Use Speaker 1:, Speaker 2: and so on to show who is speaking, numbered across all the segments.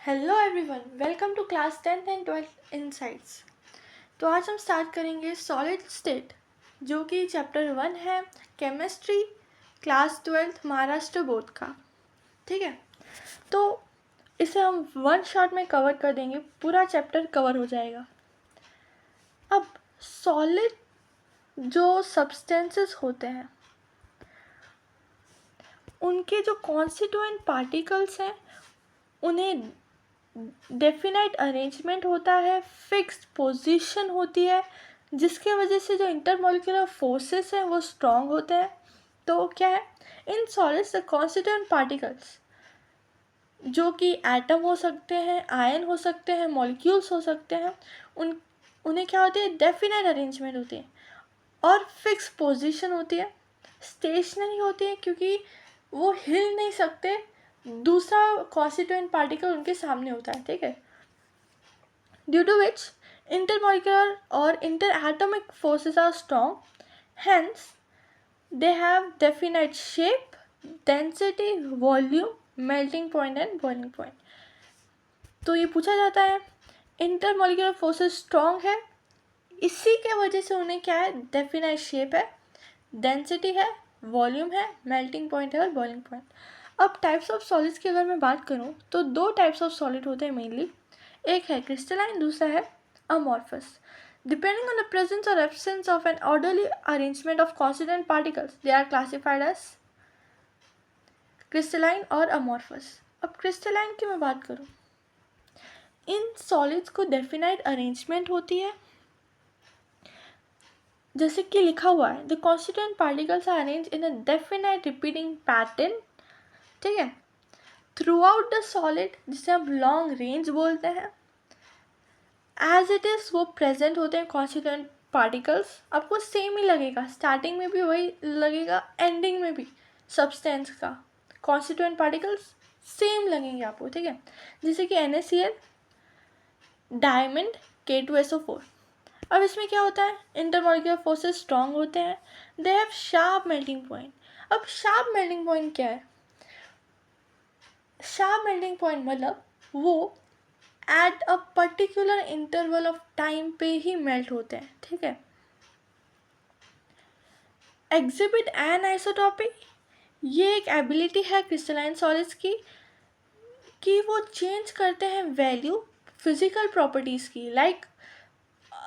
Speaker 1: Hello everyone, welcome to class 10th and 12th insights. तो आज हम स्टार्ट करेंगे सॉलिड स्टेट, जो कि चैप्टर 1 है, chemistry, class 12th Maharashtra board का। ठीक है, तो इसे हम वन शॉट में कवर कर देंगे, पूरा चैप्टर कवर हो जाएगा। अब सॉलिड जो सब्सटेंसेस होते हैं, उनके जो कॉन्स्टिट्यूएंट पार्टिकल्स हैं, उन्हें डेफिनाइट अरेंजमेंट होता है, फिक्स्ड पोजीशन होती है, जिसके वजह से जो इंटरमोलिकुलर फोर्सेस हैं वो स्ट्रॉन्ग होते हैं। तो क्या है, in solids the constituent particles, जो कि एटम हो सकते हैं, आयन हो सकते हैं, मॉलिक्यूल्स हो सकते हैं, उन्हें क्या होती है, डेफिनाइट अरेंजमेंट होती है और फिक्स पोजीशन होती है। स्टेशनरी होती है क्योंकि वो हिल नहीं सकते, दूसरा कॉन्स्टिट्यूएंट पार्टिकल उनके सामने होता है। ठीक है, due to which intermolecular or interatomic forces are strong, hence they have definite shape, density, volume, melting point and boiling point. तो ये पूछा जाता है इंटरमोलिकुलर फोर्सेस स्ट्रॉन्ग है, इसी के वजह से उन्हें क्या है, डेफिनाइट शेप है, डेंसिटी है, वॉल्यूम है, मेल्टिंग पॉइंट है और बॉइलिंग पॉइंट। अब टाइप्स ऑफ सॉलिड्स की अगर मैं बात करूँ तो दो टाइप्स ऑफ सॉलिड होते हैं मेनली, एक है क्रिस्टलाइन, दूसरा है amorphous. Depending on the presence or absence of an orderly arrangement of constituent particles, they are classified as crystalline और amorphous. अब क्रिस्टलाइन की मैं बात करूँ, इन सॉलिड्स को डेफिनाइट अरेंजमेंट होती है, जैसे कि लिखा हुआ है the constituent particles are arrange in a definite repeating pattern. ठीक है, थ्रू आउट द सॉलिड, जिसे हम लॉन्ग रेंज बोलते हैं। एज इट इज़ वो प्रेजेंट होते हैं कॉन्स्टिट्यूएंट पार्टिकल्स, आपको सेम ही लगेगा, स्टार्टिंग में भी वही लगेगा, एंडिंग में भी सब्सटेंस का कॉन्स्टिट्यूएंट पार्टिकल्स सेम लगेंगे आपको। ठीक है, जैसे कि NaCl, डायमंड, K2SO4। अब इसमें क्या होता है, इंटरमोलिकुलर फोर्सेस स्ट्रॉन्ग होते हैं, they have sharp melting point. अब शार्प मेल्टिंग पॉइंट क्या है, शार्प मेल्टिंग पॉइंट मतलब वो at a particular interval of time पे ही मेल्ट होते हैं। ठीक है, एग्जिबिट एनआइसोट्रॉपी, ये एक एबिलिटी है क्रिस्टलाइन सॉलिड्स की कि वो चेंज करते हैं वैल्यू फिजिकल प्रॉपर्टीज़ की, लाइक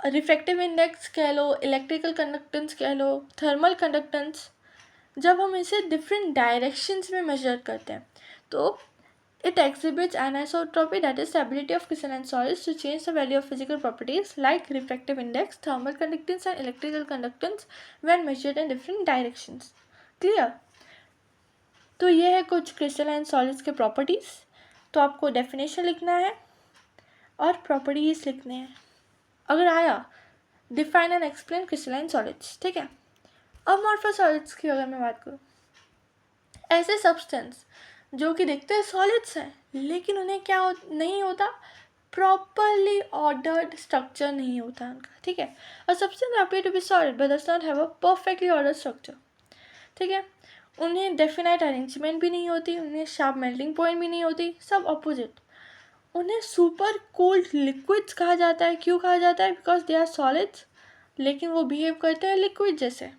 Speaker 1: रिफ्रैक्टिव इंडेक्स कह लो, इलेक्ट्रिकल कंडक्टेंस कह लो, थर्मल कंडक्टेंस। जब हम इसे डिफरेंट डायरेक्शंस में मेजर करते हैं तो it exhibits anisotropy, that is the ability of crystalline solids to change the value of physical properties like refractive index, thermal conductance and electrical conductance when measured in different directions. Clear? तो ये है कुछ crystalline solids के properties. तो आपको definition लिखना है और प्रॉपर्टीज़ लिखने हैं। अगर आया, define and explain crystalline solids. ठीक है, अमॉर्फस सॉलिड्स की अगर मैं बात करूँ, ऐसे सब्सटेंस जो कि दिखते हैं सॉलिड्स हैं, लेकिन उन्हें क्या नहीं होता, प्रॉपरली ऑर्डर्ड स्ट्रक्चर नहीं होता उनका। ठीक है, और substance appear to be solid but does not have a perfectly ordered structure. ठीक है, उन्हें डेफिनाइट अरेंजमेंट भी नहीं होती, उन्हें शार्प मेल्टिंग पॉइंट भी नहीं होती, सब अपोजिट। उन्हें सुपर कोल्ड लिक्विड्स कहा जाता है। क्यों कहा जाता है, बिकॉज दे आर सॉलिड्स लेकिन वो बिहेव करते हैं लिक्विड जैसे।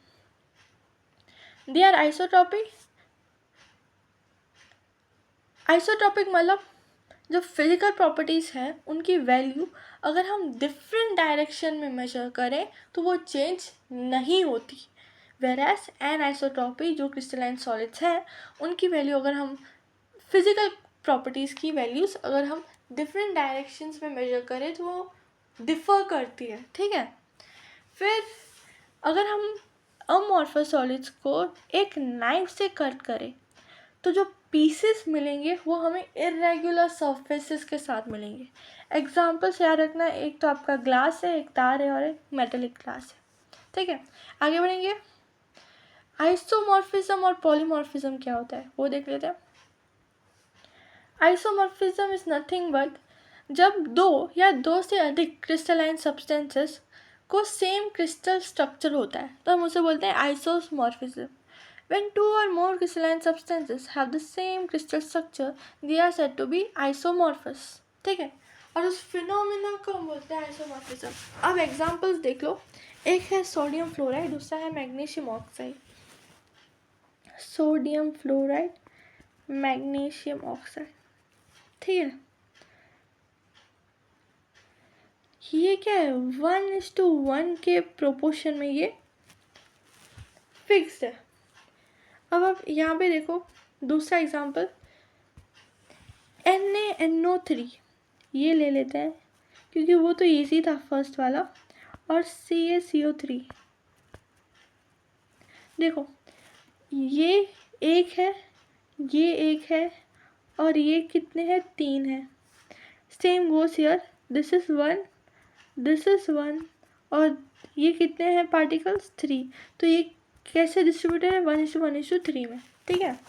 Speaker 1: दे आर आइसोट्रॉपिक, आइसोट्रॉपिक मतलब जो फिजिकल प्रॉपर्टीज़ हैं उनकी वैल्यू अगर हम डिफरेंट डायरेक्शन में मेजर करें तो वो चेंज नहीं होती। वेरएस एनआइसोट्रॉपी, जो क्रिस्टलाइन सॉलिड्स हैं, उनकी वैल्यू अगर हम फिजिकल प्रॉपर्टीज़ की वैल्यूज़ अगर हम डिफरेंट डायरेक्शंस में मेजर करें तो वो डिफ़र करती है। ठीक है, फिर अगर हम अमॉर्फस सॉलिड्स को एक नाइफ से कट करें तो जो पीसेस मिलेंगे वो हमें इरेगुलर सरफेसेस के साथ मिलेंगे। एग्जाम्पल्स याद रखना, एक तो आपका ग्लास है, एक तार है और एक मेटेलिक ग्लास है। ठीक है, आगे बढ़ेंगे। आइसोमॉर्फिज्म और पॉलीमॉर्फिज्म क्या होता है वो देख लेते हैं। आइसोमॉर्फिज्म इज नथिंग बट जब दो या दो से अधिक क्रिस्टलाइन सब्सटेंसेस को सेम क्रिस्टल स्ट्रक्चर होता है तो हम उसे बोलते हैं isomorphism. When two or more crystalline substances have the same crystal structure, they are said to be isomorphous. ठीक है, और उस फिनोमिना को हम बोलते हैं आइसोमॉर्फिज्म। अब एग्जांपल्स देख लो, एक है सोडियम फ्लोराइड, दूसरा है magnesium oxide. Sodium fluoride, magnesium oxide, ठीक है। ये क्या है, 1:1 के प्रोपोर्शन में ये फिक्स्ड है। अब आप यहाँ पे देखो दूसरा एग्जांपल, NaNO3, ये ले लेते हैं क्योंकि वो तो इजी था फर्स्ट वाला, और CaCO3। देखो ये एक है, ये एक है, और ये कितने हैं, 3 है। Same goes here, this is 1, this is 1, और ये कितने हैं पार्टिकल्स, 3। तो ये कैसे डिस्ट्रीब्यूटेड है, 1:1:3 में, ठीक है,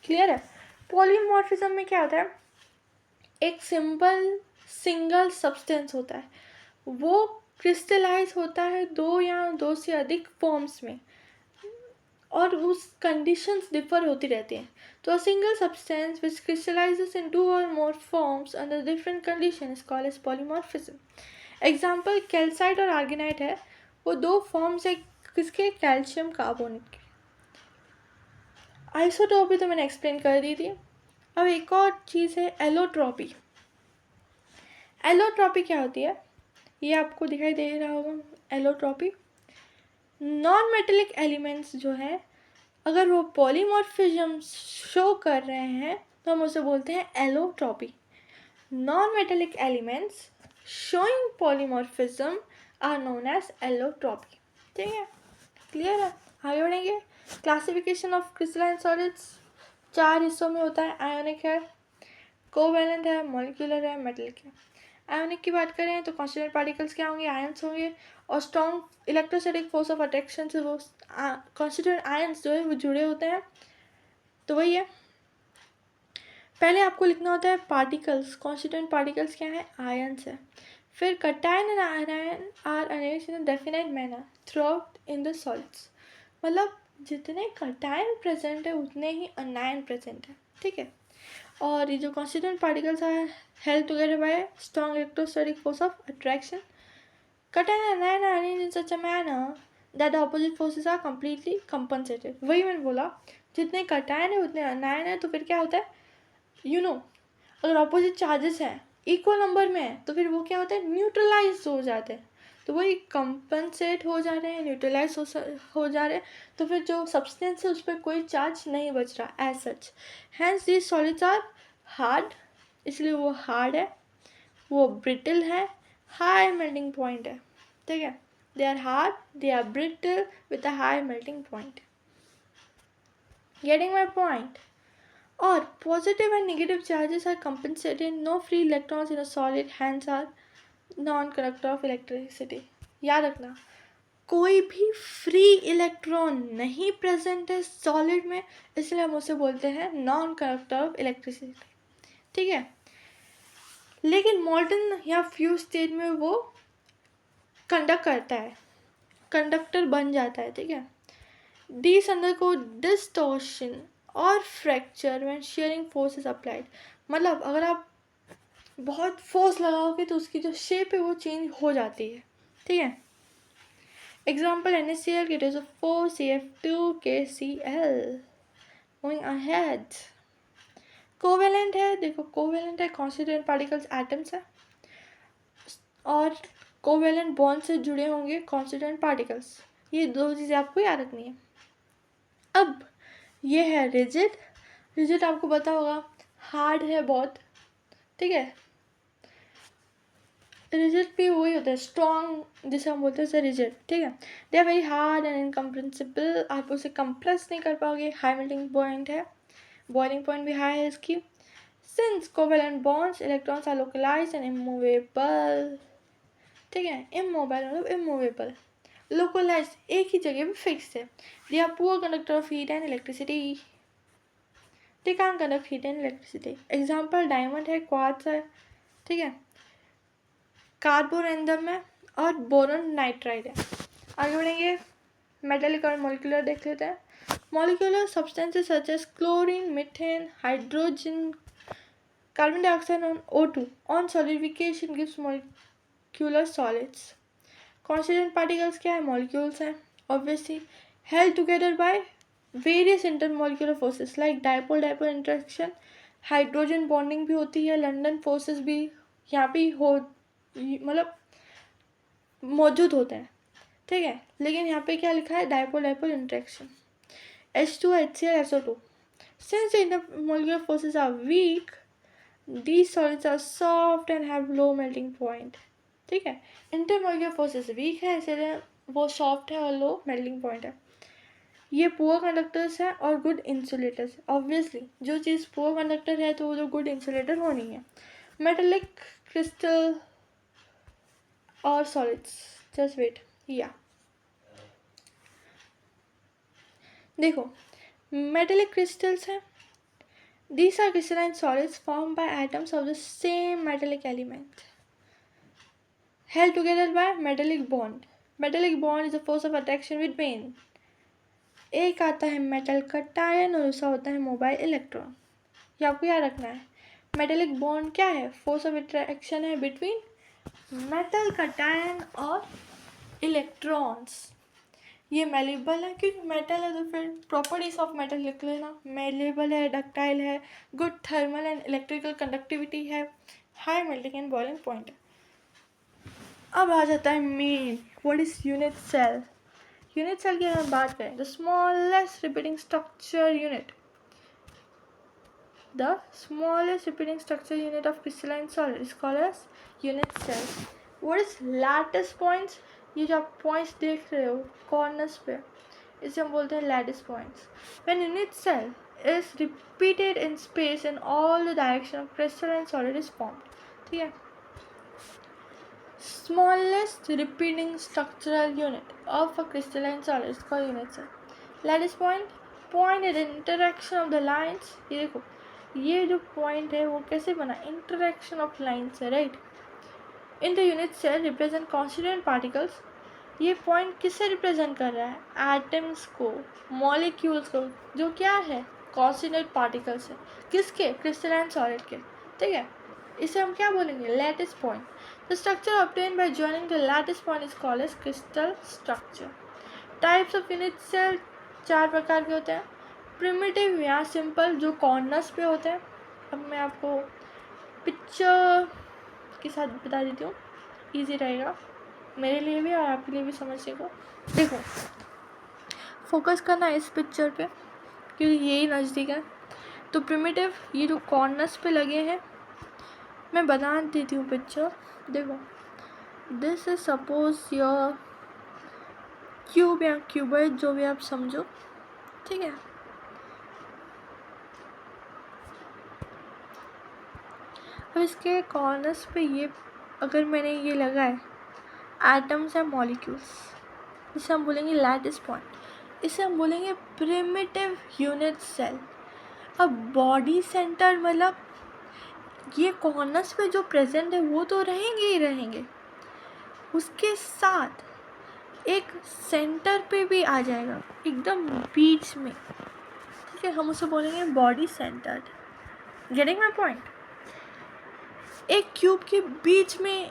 Speaker 1: क्लियर है। पॉलीमॉर्फिज्म में क्या होता है, एक सिंगल सब्सटेंस होता है, वो क्रिस्टलाइज होता है 2 या 2 से अधिक फॉर्म्स में, और उस कंडीशंस डिफर होती रहती हैं। तो a single substance which crystallises in 2 or more forms under different conditions is called as polymorphism. Example calcite और आर्गेनाइट है, वो 2 फॉर्म्स है किसके, कैल्शियम कार्बोनेट के। आइसोटोपी तो मैंने एक्सप्लेन कर दी थी। अब एक और चीज़ है एलोट्रॉपी। एलोट्रॉपी क्या होती है, ये आपको दिखाई दे रहा होगा। एलोट्रॉपी, नॉन मेटेलिक एलिमेंट्स जो है, अगर वो पॉलीमॉर्फिज्म शो कर रहे हैं तो हम उसे बोलते हैं allotropy. Non metallic elements showing polymorphism are known as allotropy, ठीक है, क्लियर है। आगे बढ़ेंगे। क्लासिफिकेशन ऑफ क्रिस्टलाइन सॉलिड्स 4 हिस्सों में होता है, आयोनिक है, कोवैलेंट है, मॉलिक्यूलर है, मेटलिक है। आयोनिक की बात करें तो कॉन्स्टिट्यूएंट पार्टिकल्स क्या होंगे, आयंस होंगे, और strong electrostatic force of attraction से वो कॉन्स्टिट्यूएंट आयंस जो है वो जुड़े होते हैं। तो वही है, पहले आपको लिखना होता है पार्टिकल्स, कॉन्स्टिट्यूएंट पार्टिकल्स क्या है, आयंस है। फिर cation and ion are arranged in a definite manner throughout in the solids, मतलब जितने कटायन प्रेजेंट है उतने ही अनायन प्रेजेंट है, ठीक है। और ये जो constituent particles are held together by strong electrostatic force of attraction. Cation and anion are arranged in such a manner that the opposite forces are completely compensated. वही मैंने बोला, जितने कटायन है उतने अनायन है, तो फिर क्या होता है, अगर ऑपोजिट चार्जेस हैं इक्वल नंबर में है तो फिर वो क्या होता है, न्यूट्रलाइज हो जाते हैं। तो वही कंपनसेट हो जा रहे हैं, न्यूट्रलाइज हो जा रहे हैं, तो फिर जो सब्सटेंस है उस पर कोई चार्ज नहीं बच रहा as such. Hence these solids are hard, इसलिए वो हार्ड है, वो ब्रिटल है, हाई मेल्टिंग पॉइंट है, ठीक है। They are hard, they are brittle with a high melting point. Getting my point. और positive and negative charges are compensated, no free electrons in a solid, hence are non conductor of electricity. याद रखना, कोई भी free electron नहीं present है solid में, इसलिए हम उसे बोलते हैं नॉन कंडक्टर ऑफ इलेक्ट्रिसिटी, ठीक है। लेकिन मॉल्टन या फ्यूज स्टेट में वो कंडक्ट करता है, कंडक्टर बन जाता है, ठीक है। These undergo distortion और fracture when shearing force is applied, मतलब अगर आप बहुत फोर्स लगाओगे तो उसकी जो शेप है वो चेंज हो जाती है, ठीक है। Example NaCl, K2SO4, CF2, KCl। Moving ahead, covalent है, देखो कोवेलेंट है, कॉन्स्टिट्यूएंट पार्टिकल्स एटम्स है, और कोवेलेंट बॉन्ड से जुड़े होंगे कॉन्स्टिट्यूएंट पार्टिकल्स। ये 2 चीज़ें आपको याद रखनी है। अब ये है रिजिड। रिजिड आपको पता होगा हार्ड है बहुत, ठीक है। रिजिड भी वही होता है स्ट्रॉन्ग, जिसे हम बोलते हैं रिजिड, ठीक है। They are very hard and incompressible, आप उसे कंप्रेस नहीं कर पाओगे, हाई मेल्टिंग पॉइंट है, बॉइलिंग पॉइंट भी हाई है इसकी। Since covalent bonds electrons are localised and immovable, ठीक है। इमोबाइल मतलब इमूवेबल, लोकलाइज एक ही जगह पे फिक्स है। They are poor conductor of heat and electricity, they can conduct heat and electricity. Example diamond है, क्वार्ट्ज है, ठीक है, कार्बोरेंडम है, और बोरॉन नाइट्राइड है। आगे बढ़ेंगे, मेटेलिक और मॉलिक्यूलर देख लेते हैं। Molecular substances such as chlorine, methane, hydrogen, carbon dioxide on O2 on solidification gives molecular solids. Constituent particles क्या है? Molecules हैं obviously, held together by various intermolecular forces like dipole-dipole interaction, hydrogen bonding भी होती है, London forces भी यहाँ पे हो मतलब मौजूद होते हैं, ठीक है. लेकिन यहाँ पे क्या लिखा है? Dipole-dipole interaction. H2HCl SO2. Since the intermolecular forces are weak, these solids are soft and have low melting point. ठीक है. इंटरमोलिकुलर फोर्सेस वीक है इसलिए वो सॉफ्ट है और लो मेल्टिंग पॉइंट है. ये पुअर कंडक्टर्स है और गुड इंसुलेटर्स. ऑब्वियसली जो चीज़ पुअर कंडक्टर है तो वो जो गुड इंसुलेटर होनी है. मेटेलिक क्रिस्टल और सॉलिड्स. Just wait. या देखो मेटेलिक क्रिस्टल्स हैं. These are crystalline solids formed by atoms of the same metallic element held together by metallic bond. Metallic bond is a force of attraction between. एक आता है metal का टायन और दूसरा होता है मोबाइल इलेक्ट्रॉन. ये आपको याद रखना है. मेटेलिक बॉन्ड क्या है? फोर्स ऑफ अट्रैक्शन है बिटवीन मेटल का टायन और इलेक्ट्रॉन्स. ये मेलेबल है क्योंकि मेटल है तो फिर प्रॉपर्टीज ऑफ मेटल लिख लेना. मेलेबल है, डक्टाइल है, good thermal and electrical conductivity है, high melting and boiling point. अब आ जाता है main. What is unit cell? Unit cell की अगर बात करें, the smallest repeating structure unit. The smallest repeating structure unit of crystalline solid is called as unit cell. What is lattice points? ये जो आप पॉइंट्स देख रहे हो कॉर्नर्स पे, इसे हम बोलते हैं lattice points. When unit cell is repeated in space in all the direction of crystalline solid is formed. ठीक है. Smallest repeating structural unit of a crystalline solid is called unit cell. Lattice point is the interaction of the lines. ये देखो ये जो point है वो कैसे बना? Interaction of lines है, right? In the unit cell represent constituent particles. ये point किसे represent कर रहा है? Atoms को, molecules को, जो क्या है? Constituent particles है. किसके? Crystalline solid के. ठीक है. इसे हम क्या बोलेंगे? Lattice point. The structure obtained by joining the lattice point is called as crystal structure. Types of unit cell 4 प्रकार के होते हैं. Primitive या simple जो corners पे होते हैं. अब मैं आपको पिक्चर के साथ बता देती हूँ, ईजी रहेगा मेरे लिए भी और आपके लिए भी समझने को. देखो फोकस करना इस पिक्चर पे क्योंकि यही नज़दीक है. तो प्रिमिटिव ये जो कॉर्नर्स पे लगे हैं, मैं बना देती हूँ पिक्चर. देखो this is suppose your cube या क्यूबॉइड, जो भी आप समझो. ठीक है. अब इसके कॉर्नर्स पे ये अगर मैंने ये लगाए एटम्स या मॉलिक्यूल्स, इसे हम बोलेंगे लैटिस पॉइंट. इसे हम बोलेंगे प्रिमिटिव यूनिट सेल. अब बॉडी सेंटर मतलब ये कॉर्नर्स पे जो प्रेजेंट है वो तो रहेंगे ही रहेंगे, उसके साथ एक सेंटर पे भी आ जाएगा एकदम बीच में. ठीक है. हम उसे बोलेंगे body centred. Getting my point? एक क्यूब के बीच में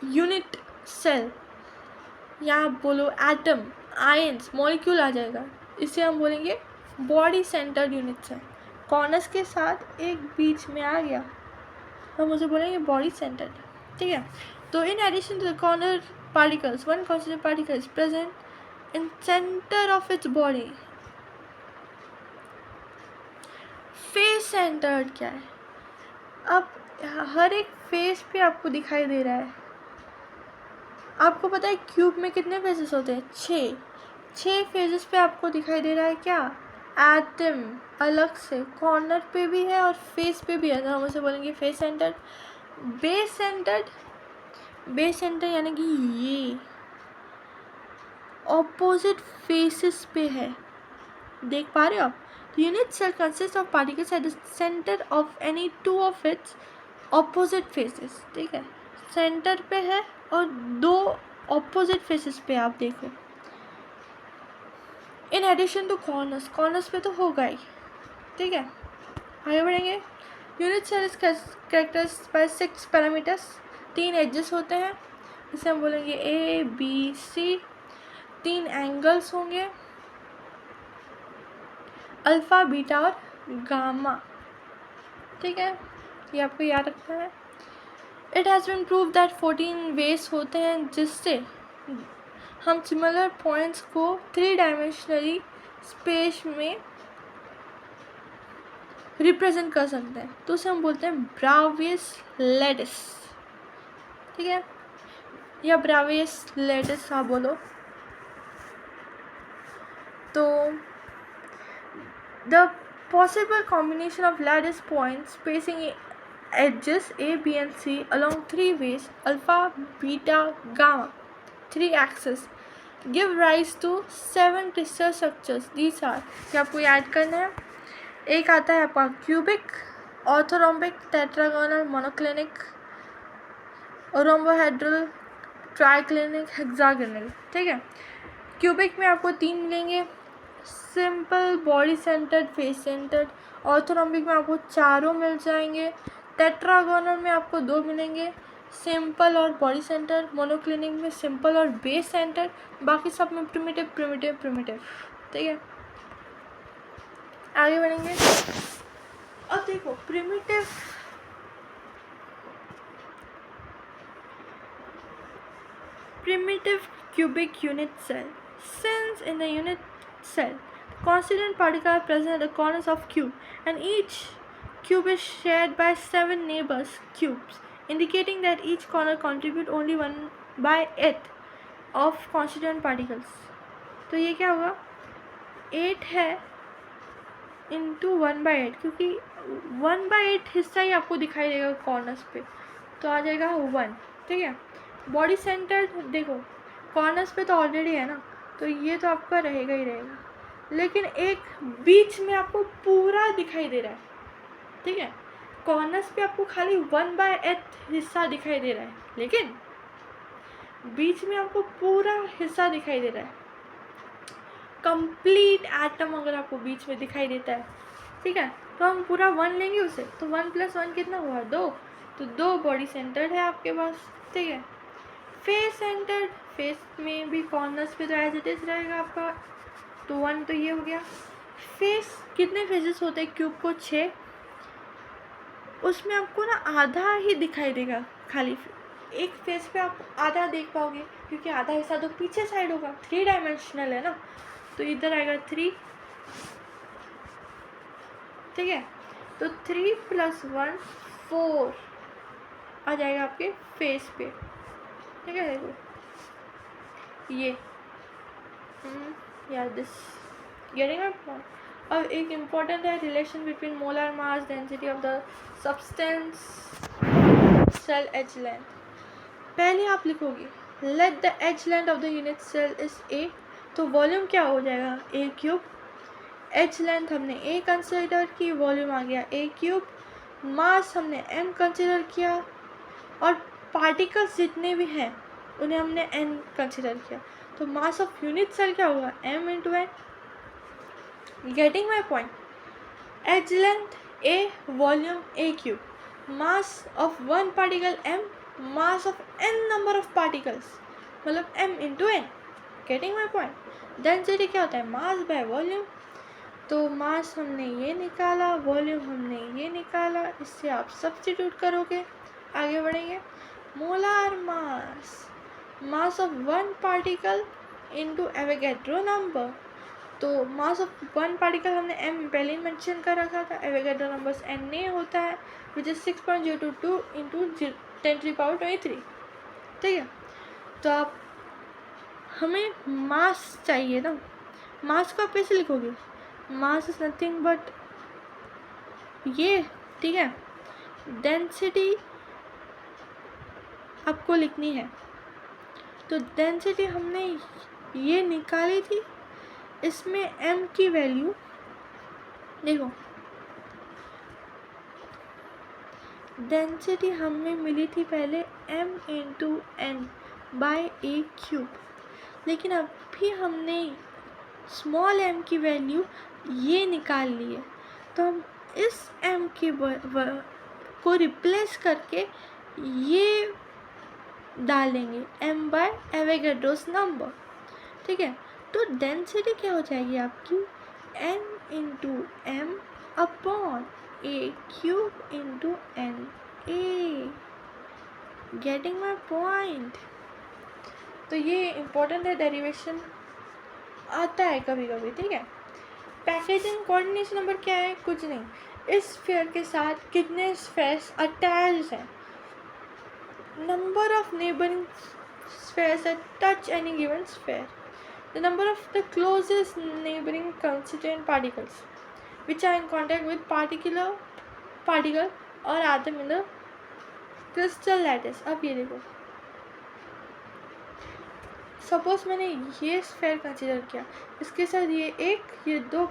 Speaker 1: यूनिट सेल या आप बोलो एटम, आयंस, मॉलिक्यूल आ जाएगा. इसे हम बोलेंगे body centred unit cell. Corners के साथ एक बीच में आ गया तो हम उसे बोलेंगे बॉडी सेंटर्ड. ठीक है. तो in addition to the corner particles, one constituent particle is present in center of its body. Face centred क्या है? अब हर एक फेस पे आपको दिखाई दे रहा है. आपको पता है क्यूब में कितने फेसेस होते हैं? 6 फेसेस पे आपको दिखाई दे रहा है क्या? एटम अलग से कॉर्नर पे भी है और फेस पे भी है, तो हम उसे बोलेंगे फेस सेंटर्ड. बेस सेंटर यानी कि ये ऑपोजिट फेसेस पे है. देख पा रहे हो आप? Unit cell consist of particles at the centre of any 2 of its opposite faces. ठीक है. सेंटर पे है और 2 ऑपोजिट फेसेस पे आप देखो. इन एडिशन टू कॉर्नर्स पे तो होगा ही. ठीक है. आगे बढ़ेंगे. Unit cell is characterised by 6 parameters, 3 axes होते हैं, इसे हम बोलेंगे ए बी सी। 3 एंगल्स होंगे, अल्फ़ा बीटा और गामा, ठीक है, ये आपको याद रखना है। It has been prove that 14 ways होते हैं जिससे हम सिमिलर पॉइंट्स को 3 डायमेंशनली स्पेस में रिप्रेजेंट कर सकते हैं, तो उसे हम बोलते हैं ब्रावियस लैटिस, ठीक है, या ब्रावियस लैटिस आप बोलो। तो the possible combination of lattice points spacing edges A, B and C along 3 ways alpha, beta, gamma, 3 axes give rise to 7 crystal structures. These are, ये आपको याद करना है। एक आता है आपका cubic, orthorhombic, tetragonal, monoclinic, rhombohedral, triclinic, hexagonal, ठीक है। क्यूबिक में आपको 3 मिलेंगे, simple, body centred, face centred. Orthorhombic में आपको चारों मिल जाएंगे। टेट्रागोनल में आपको 2 मिलेंगे, सिंपल और बॉडी सेंटर। मोनोक्लिनिक में सिंपल और बेस सेंटर, बाकी सब में प्रिमिटिव प्रिमिटिव प्रिमिटिव, ठीक है। आगे बढ़ेंगे। अब देखो primitive cubic unit cell. Since in the unit cell constituent particles are present at the corners of cube and each cube is shared by 7 neighbors cubes, indicating that each corner contribute only 1/8 of constituent particles. तो ये क्या होगा, 8 है into 1/8, क्योंकि 1/8 हिस्सा ही आपको दिखाई देगा कॉर्नर्स पे, तो आ जाएगा 1, ठीक है। बॉडी सेंटर देखो कॉर्नर्स पे तो ऑलरेडी है ना, तो ये तो आपका रहेगा ही रहेगा, लेकिन एक बीच में आपको पूरा दिखाई दे रहा है, ठीक है। कॉर्नर्स पे आपको खाली 1/8 हिस्सा दिखाई दे रहा है, लेकिन बीच में आपको पूरा हिस्सा दिखाई दे रहा है। कंप्लीट एटम अगर आपको बीच में दिखाई देता है, ठीक है, तो हम पूरा 1 लेंगे उसे, तो 1 + 1 कितना हुआ, 2, तो 2 बॉडी सेंटर्ड है आपके पास, ठीक है। फेस सेंटर्ड, फेस में भी कॉर्नर्स पे तो एज इट इज रहेगा आपका, तो 1 तो ये हो गया। फेस कितने फेसेस होते हैं क्यूब को, 6, उसमें आपको ना आधा ही दिखाई देगा, खाली एक फेस पे आप आधा देख पाओगे, क्योंकि आधा हिस्सा तो पीछे साइड होगा, 3 डायमेंशनल है ना, तो इधर आएगा 3, ठीक है। तो 3 + 1 4 आ जाएगा आपके फेस पे, ठीक है। देखो ये या दिस गेटिंग माय पॉइंट। अब एक इम्पॉर्टेंट है relation between molar mass density of the substance cell edge length. पहले आप लिखोगे let the edge length of the unit cell is A, तो वॉल्यूम क्या हो जाएगा, ए क्यूब। एज लेंथ हमने ए कंसिडर की, वॉल्यूम आ गया ए क्यूब। मास हमने एम कंसिडर किया, और पार्टिकल्स जितने भी हैं उन्हें हमने एन कंसिडर किया, तो मास ऑफ यूनिट सेल क्या होगा, M into N. Getting my point. Edge length A, volume A cube, mass of 1 particle M, mass of N number of particles, मतलब M into N. Getting my point. Density क्या होता है, mass by volume, तो मास हमने ये निकाला, volume हमने ये निकाला, इससे आप सब्स्टिट्यूट करोगे, आगे बढ़ेंगे। Molar mass, mass of 1 particle into Avogadro number, तो मास ऑफ 1 पार्टिकल हमने एम पहले ही मेंशन कर रखा था, एवोगैड्रो नंबर एन ए होता है, विच इज 6.022 इंटू 10⁻23, ठीक है। तो आप हमें मास चाहिए ना, मास को आप कैसे लिखोगे, मास इज नथिंग बट ये, ठीक है। डेंसिटी आपको लिखनी है, तो डेंसिटी हमने ये निकाली थी, इसमें m की वैल्यू देखो, डेंसिटी हमें मिली थी पहले m इंटू एन बाय ए क्यूब, लेकिन अभी हमने स्मॉल m की वैल्यू ये निकाल ली है, तो हम इस m के को रिप्लेस करके ये डालेंगे m बाय एवोगैड्रोस नंबर, ठीक है। तो डेंसिटी क्या हो जाएगी आपकी n into M upon A cube into N A. Getting my point. तो ये इम्पोर्टेंट है, डेरिवेशन आता है कभी कभी, ठीक है। पैकेजिंग कोऑर्डिनेशन नंबर क्या है, कुछ नहीं, इस स्फीयर के साथ कितने स्फीयर्स अटैच्ड हैं, number of neighbouring spheres that touch any given sphere, the number of the closest neighboring constituent particles which are in contact with particle or atom in the crystal lattice। अब ये देखो, suppose मैंने ये sphere consider किया, इसके साथ ये दो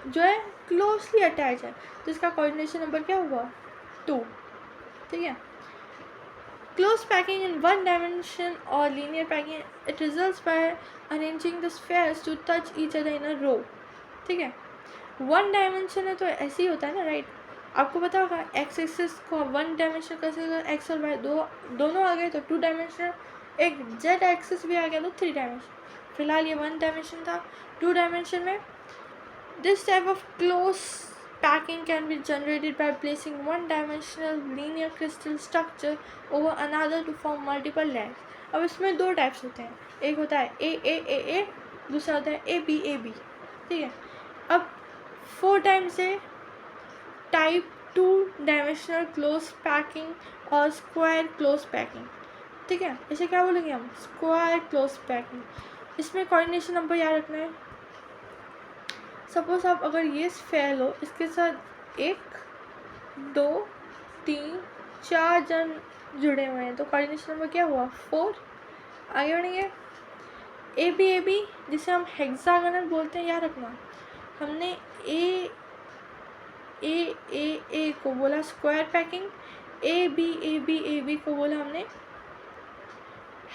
Speaker 1: जो है क्लोजली अटैच है, तो इसका कोऑर्डिनेशन नंबर क्या हुआ 2, ठीक है। Close packing in one dimension or linear packing, it results by arranging the spheres to touch each other in a row, ठीक है। वन डायमेंशन है तो ऐसे ही होता है ना, राइट। आपको पता होगा एक्स एक्सिस को वन डायमेंशन कैसे, एक्स और वाई दोनों आ गए तो 2 डायमेंशन, एक जेड एक्सिस भी आ गया तो 3 डायमेंशन। फिलहाल ये 1 डायमेंशन था। 2 डायमेंशन में this type of close packing can be generated by placing one-dimensional linear crystal structure over another to form multiple layers। अब इसमें 2 टाइप्स होते हैं, एक होता है ए, दूसरा होता है ए बी, ठीक है। अब 4 टाइम्स है टाइप 2 डायमेंशनल क्लोज पैकिंग और स्क्वायर क्लोज पैकिंग, ठीक है। इसे क्या बोलेंगे हम, स्क्वायर क्लोज पैकिंग। इसमें कोऑर्डिनेशन नंबर याद रखना है। सपोज आप अगर ये स्फीयर लो, इसके साथ 1 2 3 4 जन जुड़े हुए हैं, तो कोऑर्डिनेशन नंबर क्या हुआ 4। आगे बढ़ेंगे, ए बी जिसे हम हेक्सागोनल बोलते हैं, याद रखना। हमने ए को बोला स्क्वायर पैकिंग, ए बी को बोला हमने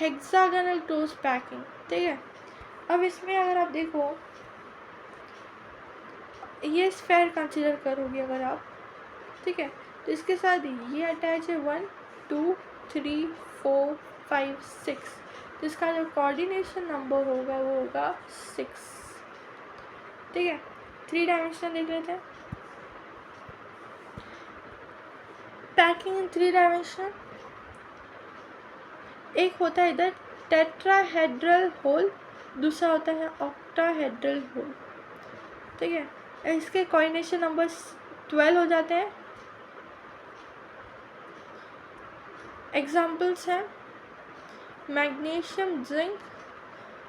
Speaker 1: हेक्सागोनल क्लोज पैकिंग, ठीक है। अब इसमें अगर आप देखो, ये स्फीयर कंसीडर करोगे अगर आप, ठीक है, तो इसके साथ ये अटैच है 1 2 3 4 5 6, तो इसका जो कोऑर्डिनेशन नंबर होगा वो होगा 6, ठीक है। 3 डायमेंशन देख लेते हैं। पैकिंग इन 3 डायमेंशन, एक होता है इधर टेट्राहेड्रल होल, दूसरा होता है ऑक्टाहेड्रल होल, ठीक है। इसके कोऑर्डिनेशन नंबर्स 12 हो जाते हैं। एग्जाम्पल्स हैं मैग्नीशियम, जिंक,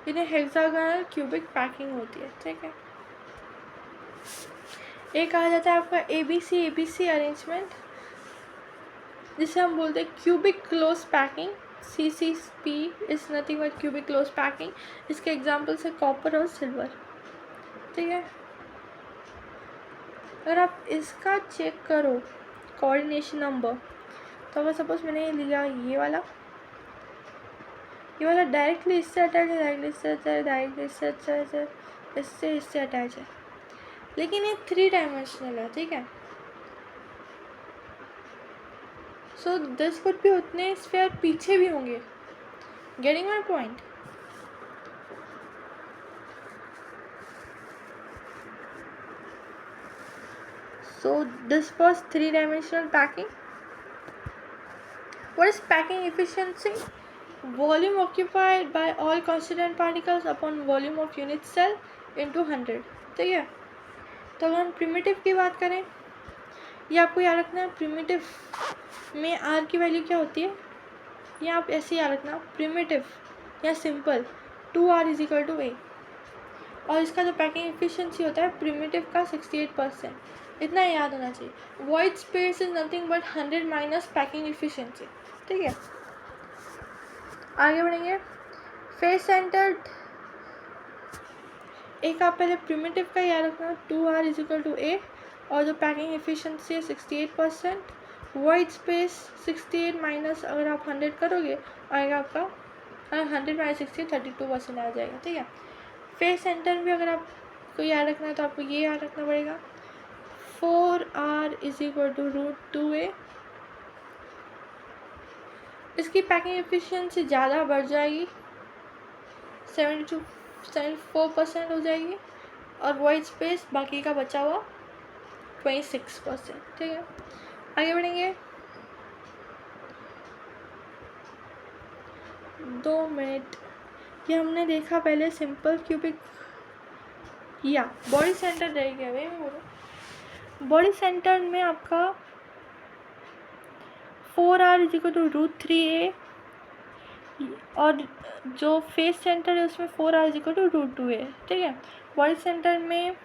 Speaker 1: इन्हें हेक्सागोनल क्यूबिक पैकिंग होती है, ठीक है। एक कहा जाता है आपका ABC अरेंजमेंट, जिसे हम बोलते हैं cubic close packing. CCP is nothing but cubic close packing. इसके एग्जाम्पल्स है कॉपर और सिल्वर, ठीक है। अगर आप इसका चेक करो कोऑर्डिनेशन नंबर, तो अगर सपोज मैंने लिया ये वाला डायरेक्टली इससे अटैच है, डायरेक्टली इससे अटैच है, डायरेक्टली इससे अटैच है, इससे अटैच है, लेकिन ये 3 डायमेंशनल है, ठीक है। सो दिस कुड भी उतने स्फीयर पीछे भी होंगे। Getting my point. So this was 3-dimensional packing. What is packing efficiency? Volume occupied by all constituent particles upon volume of unit cell into 100, ठीक है। तो अगर हम प्रिमिटिव की बात करें, ये आपको याद रखना है, प्रिमिटिव में R की वैल्यू क्या होती है, ये आप ऐसे याद रखना, प्रिमिटिव या सिंपल 2R = A, और इसका जो पैकिंग एफिशिएंसी होता है प्रिमिटिव का 68%, इतना याद होना चाहिए। Void space is nothing but 100 minus packing efficiency, ठीक है। आगे बढ़ेंगे, फेस सेंटर्ड, एक आप पहले प्रिमिटिव का याद रखना, 2R = A, और जो पैकिंग एफिशिएंसी है 68%, वॉइड स्पेस 68 माइनस अगर आप 100 करोगे आएगा आपका 100 माइनस 60 32% आ जाएगा, ठीक है। फेस सेंटर भी अगर आपको याद रखना है तो आपको ये याद रखना पड़ेगा, 4R is equal to √2a। इसकी पैकिंग एफिशिएंसी ज़्यादा बढ़ जाएगी, 74% हो जाएगी, और वाइट स्पेस बाकी का बचा हुआ 26%। ठीक है, आगे बढ़ेंगे। 2 मिनट। ये हमने देखा पहले सिंपल क्यूबिक या बॉडी सेंटर रह गया। वे मैं बोलूँ बॉडी सेंटर में आपका 4R is equal to √3a, और जो फेस सेंटर है उसमें 4R is equal to √2a। ठीक है, बॉडी सेंटर में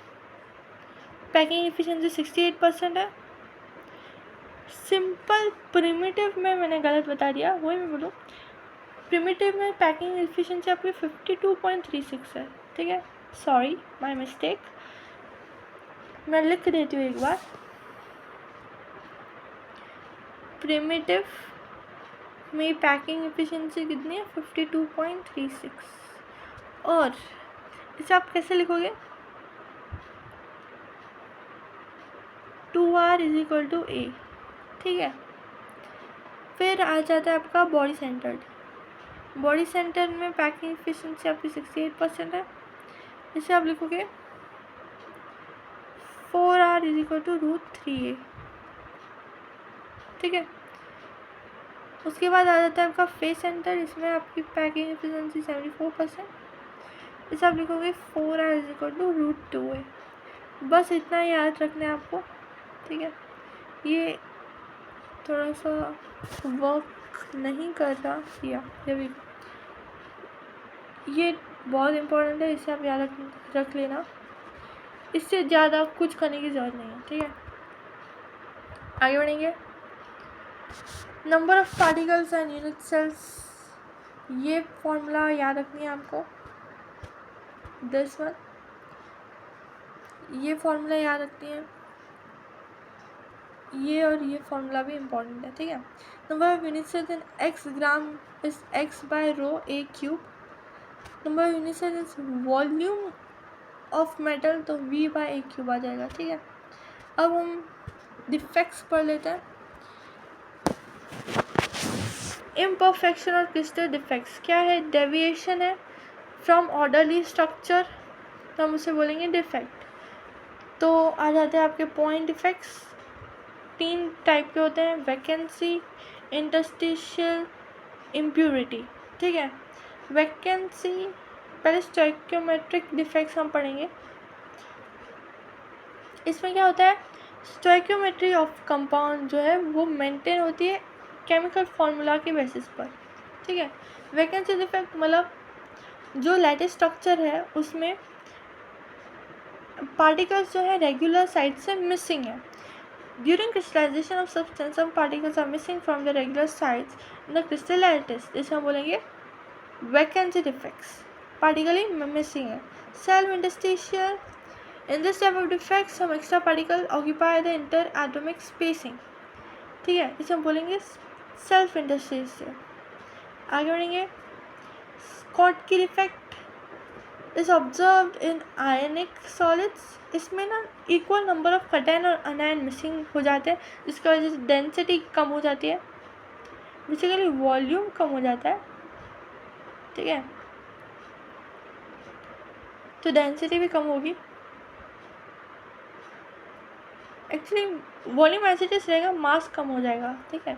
Speaker 1: पैकिंग एफिशिएंसी 68% है। सिंपल प्रिमिटिव में मैंने गलत बता दिया, वही मैं बोलूँ प्रिमिटिव में पैकिंग एफिशिएंसी आपकी 52.36 है। ठीक है, सॉरी माय मिस्टेक, मैं लिख देती हूँ एक बार। प्रिमिटिव में पैकिंग एफिशिएंसी कितनी है? 52.36। और इसे आप कैसे लिखोगे? 2R is equal to a। ठीक है, फिर आ जाता है आपका बॉडी सेंटर्ड। बॉडी सेंटर में पैकिंग एफिशिएंसी आपकी 68% है। इसे आप लिखोगे 4R is equal to √3a। ठीक है, उसके बाद आ जाता है आपका फेस सेंटर। इसमें आपकी पैकिंग एफिशिएंसी 74%। इसे आप लिखोगे 4R is equal to √2a। बस इतना याद रखना है आपको। ठीक है, ये थोड़ा सा वर्क नहीं कर रहा या ये बहुत इम्पोर्टेंट है, इसे आप याद रख लेना। इससे ज़्यादा कुछ करने की ज़रूरत नहीं है। ठीक है, आगे बढ़ेंगे। Number of particles and unit cells, ये फॉर्मूला याद रखनी है आपको। दिस वन, ये फॉर्मूला याद रखनी है। ये और ये फॉर्मूला भी इम्पोर्टेंट है। ठीक है, number of unit cells in x gram is x by rho a cube. Number of unit cells is volume of metal, तो v बाय a क्यूब आ जाएगा। ठीक है, अब हम डिफेक्ट्स पढ़ लेते हैं। इम्परफेक्शन और क्रिस्टल डिफेक्ट्स क्या है? डेविएशन है फ्रॉम ऑर्डरली स्ट्रक्चर, तो हम उसे बोलेंगे डिफेक्ट। तो आ जाते हैं आपके पॉइंट डिफेक्ट्स। 3 टाइप के होते हैं, वैकेंसी, इंटरस्टिशियल, इम्प्यूरिटी। ठीक है, वैकेंसी पहले स्टोइकियोमेट्रिक डिफेक्ट्स हम पढ़ेंगे। इसमें क्या होता है? स्टोइकियोमेट्री ऑफ कंपाउंड जो है वो मेंटेन होती है केमिकल फार्मूला के बेसिस पर। ठीक है, वैकेंसी डिफेक्ट मतलब जो लैटिस स्ट्रक्चर है उसमें पार्टिकल्स जो है रेगुलर साइड से मिसिंग है। During crystallisation of substance some particles are missing from the regular sides in the crystal lattice, इसे हम बोलेंगे वैकेंसी डिफेक्ट्स, पार्टिकल ही मिसिंग है। Self interstitial, in this type of defect some extra particle occupy the inter-atomic spacing। ठीक है, इसे हम बोलेंगे सेल्फ इंटरस्टिशियल। आगे बढ़ेंगे। Schottky defect is observed in ionic solids. इसमें ना इक्वल नंबर ऑफ कटायन और अनायन मिसिंग हो जाते हैं, जिसकी वजह से डेंसिटी कम हो जाती है, बेसिकली वॉल्यूम कम हो जाता है। ठीक है, तो डेंसिटी भी कम होगी। Actually volume as it is रहेगा, मास कम हो जाएगा। ठीक है,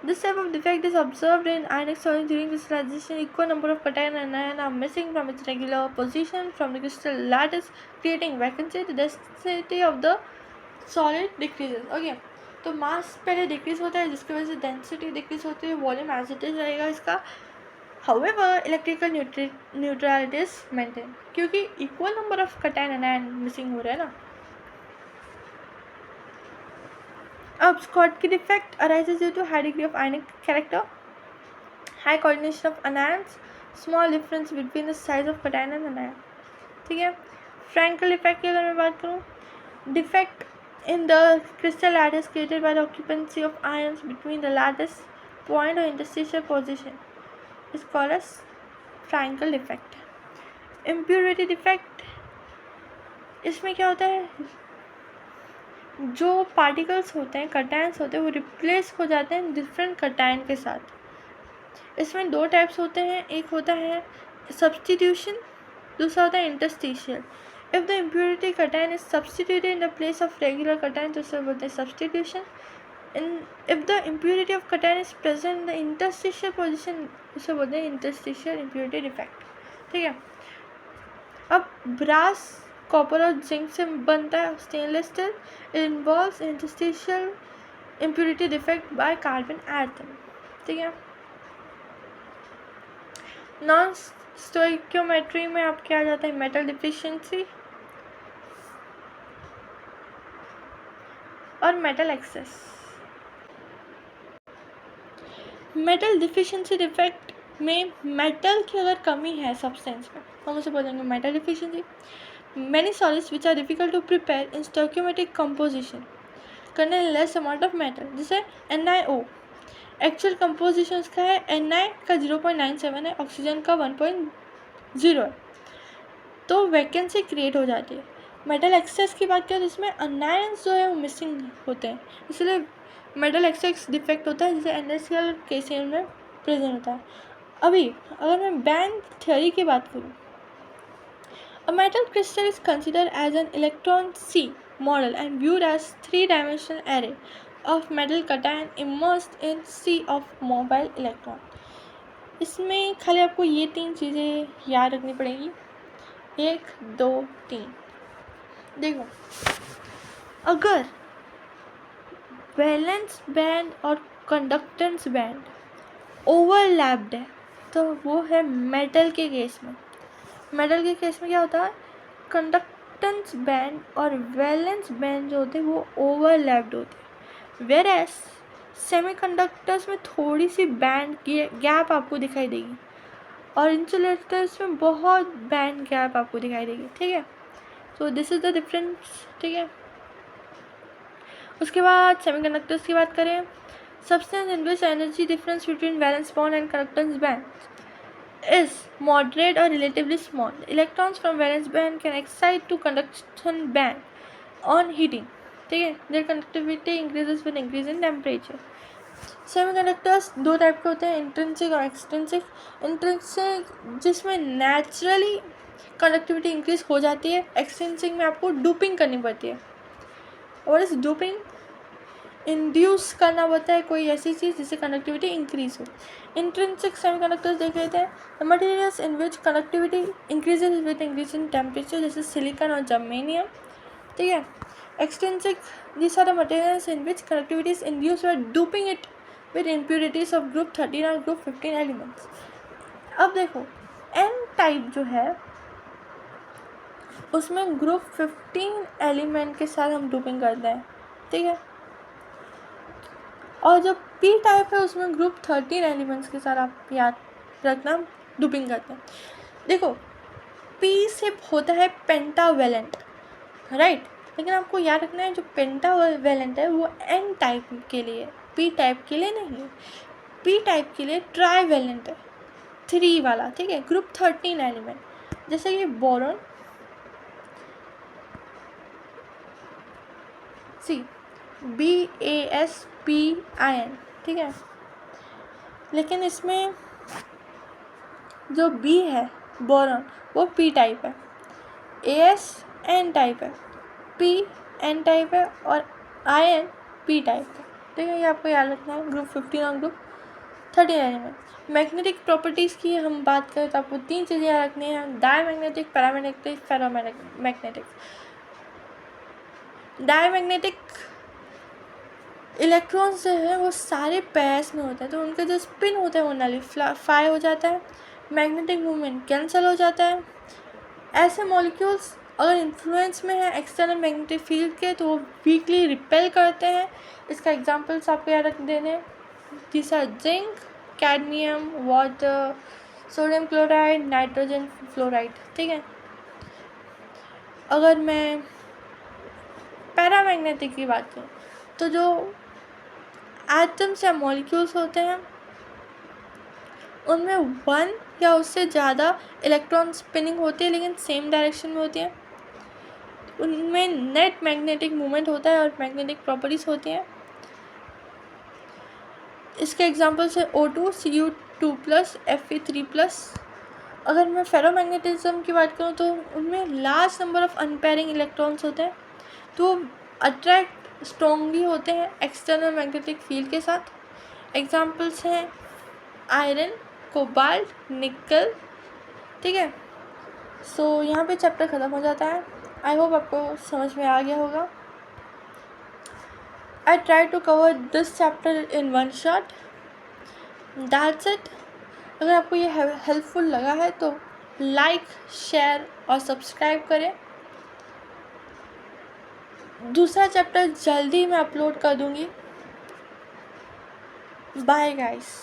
Speaker 1: this type of defect is observed in ionic solid during crystallization. Equal number of cation and ion are missing from its regular position from the crystal lattice, creating vacancy. The density of the solid decreases. Okay, तो mass पहले decrease होता है जिसकी वजह से density decrease होती है, volume as it is रहेगा इसका। However electrical neutrality is maintain, क्योंकि equal number of cation and anion missing हो रहा है ना। अब Schottky defect arises due to high degree of ionic character, high coordination of anions, small difference between the size of cation and anion। ठीक है, Frankel effect की अगर मैं बात करूँ, defect in the crystal lattice created by the occupancy of ions between the lattice point or interstitial position is called as Frankel defect। Impurity defect, इसमें क्या होता है? जो पार्टिकल्स होते हैं, कटायंस होते हैं, वो रिप्लेस हो जाते हैं डिफरेंट कटायन के साथ। इसमें दो टाइप्स होते हैं, एक होता है सब्स्टिट्यूशन, दूसरा होता है interstitial. If the impurity cation is substituted in the place of regular cation तो उसे बोलते हैं substitution. If the impurity of cation is present in the interstitial position उसे बोलते हैं इंटरस्टिशियल इम्प्योरिटी डिफेक्ट। ठीक है। अब ब्रास, कॉपर और जिंक से बनता है stainless steel. It involves interstitial impurity defect by carbon atom. ठीक है। नॉन स्टोइकियोमेट्री में आपके आ जाता है मेटल डिफिशिएंसी और metal excess. Metal deficiency defect में मेटल की अगर कमी है सब्सटेंस में हम उसे बोलेंगे metal deficiency. Many solids which are difficult to prepare in stoichiometric composition करने लेस अमाउंट ऑफ मेटल, जैसे NiO एक्चुअल कंपोजिशन उसका है Ni का 0.97 है, ऑक्सीजन का 1.0 है, तो वैकेंसी क्रिएट हो जाती है। मेटल एक्सेस की बात करें तो इसमें अनायंस जो है वो मिसिंग होते हैं, इसलिए मेटल एक्सेस डिफेक्ट होता है, जिसे NaCl KCl में प्रेजेंट होता है। अभी अगर मैं बैंड थ्योरी की बात करूँ, a metal crystal is considered as an electron C model and viewed as three-dimensional array of metal cation immersed in sea of mobile electron। इसमें खाली आपको ये तीन चीज़ें याद रखनी पड़ेगी, 1 2 3। देखो, अगर वैलेंस बैंड और कंडक्टेंस बैंड ओवरलैप्ड है तो वो है मेटल के केस में। मेटल के केस में क्या होता है, कंडक्टेंस बैंड और वैलेंस बैंड जो होते हैं वो ओवरलैप्ड होते हैं, वेयर एज सेमीकंडक्टर्स में थोड़ी सी बैंड गैप आपको दिखाई देगी और इंसुलेटर्स में बहुत बैंड गैप आपको दिखाई देगी। ठीक है, so this is the difference. ठीक है। उसके बाद सेमीकंडक्टर्स की बात करें, substance in which energy difference between valence bond and conductance band is moderate or relatively small. Electrons from valence band can excite to conduction band on heating. ठीक है, their conductivity increases with increase in temperature. Semiconductors दो type के होते हैं, intrinsic और extrinsic. Intrinsic जिसमें naturally conductivity increase हो जाती है, एक्सट्रिंसिक में आपको डूपिंग करनी पड़ती है। और इस डूपिंग इंड्यूस करना पड़ता है कोई ऐसी चीज़ जिससे कंडक्टिविटी इंक्रीज हो। इंट्रिंसिक सेमीकंडक्टर्स देख लेते हैं, the materials in which conductivity increases with increase in temperature, जैसे सिलिकॉन और जर्मेनियम। ठीक है। Extrinsic, this are the materials in which conductivity is induce by doping it with impurities of group 13 और group 15 elements. अब देखो, N type जो है उसमें ग्रुप 15 एलिमेंट के साथ हम डूपिंग करते हैं। ठीक है। और जो पी टाइप है उसमें ग्रुप 13 एलिमेंट्स के साथ आप याद रखना डूपिंग करते हैं। देखो, पी से होता है पेंटावेलेंट, राइट, लेकिन आपको याद रखना है जो पेंटावेलेंट है वो एन टाइप के लिए, पी टाइप के लिए नहीं है। पी टाइप के लिए ट्राईवेलेंट है, 3 वाला। ठीक है, ग्रुप 13 एलिमेंट, जैसे कि बोरॉन, सी BASPIN। ठीक है, लेकिन इसमें जो बी है बोरॉन वो पी टाइप है, AS एन टाइप है, पी एन टाइप है और IN पी टाइप है। ठीक है, ये आपको याद रखना है, ग्रुप 15 और ग्रुप 13 एलिमेंट। मैग्नेटिक प्रॉपर्टीज़ की हम बात करें तो आपको 3 चीज़ें याद रखनी है, diamagnetic, paramagnetic, ferromagnetic. Diamagnetic electrons जो है वो सारे पेयर्स में होते हैं, तो उनका जो स्पिन होता है वो नलिफाई हो जाता है, मैग्नेटिक मूवमेंट कैंसिल हो जाता है। ऐसे मॉलिक्यूल्स अगर इन्फ्लुएंस में है एक्सटर्नल मैग्नेटिक फील्ड के तो वो वीकली रिपेल करते हैं। इसका एग्जांपल्स आपको याद रख देने, this are zinc, cadmium, water, sodium chloride, nitrogen fluoride. ठीक है। अगर मैं पैरामैग्नेटिक की बात करूँ तो जो एटम्स या मॉलिक्यूल्स होते हैं उनमें 1 या उससे ज़्यादा इलेक्ट्रॉन स्पिनिंग होती है, लेकिन सेम डायरेक्शन में होती है। उनमें नेट मैग्नेटिक मोमेंट होता है और मैग्नेटिक प्रॉपर्टीज़ होती हैं। इसके एग्जांपल्स है O2, Cu2+, Fe3+। अगर मैं फेरोमैग्नेटिज्म की बात करूँ तो उनमें लार्ज नंबर ऑफ अनपेयरिंग इलेक्ट्रॉन्स होते हैं, तो अट्रैक्ट स्ट्रॉन्गली होते हैं एक्सटर्नल मैग्नेटिक फील्ड के साथ। एग्जांपल्स हैं आयरन, कोबाल्ट, निकल। ठीक है, सो यहाँ पे चैप्टर ख़त्म हो जाता है। आई होप आपको समझ में आ गया होगा। I try to cover this chapter in one shot. That's it. अगर आपको ये हेल्पफुल लगा है तो लाइक, शेयर और सब्सक्राइब करें। दूसरा चैप्टर जल्दी मैं अपलोड कर दूँगी। Bye guys.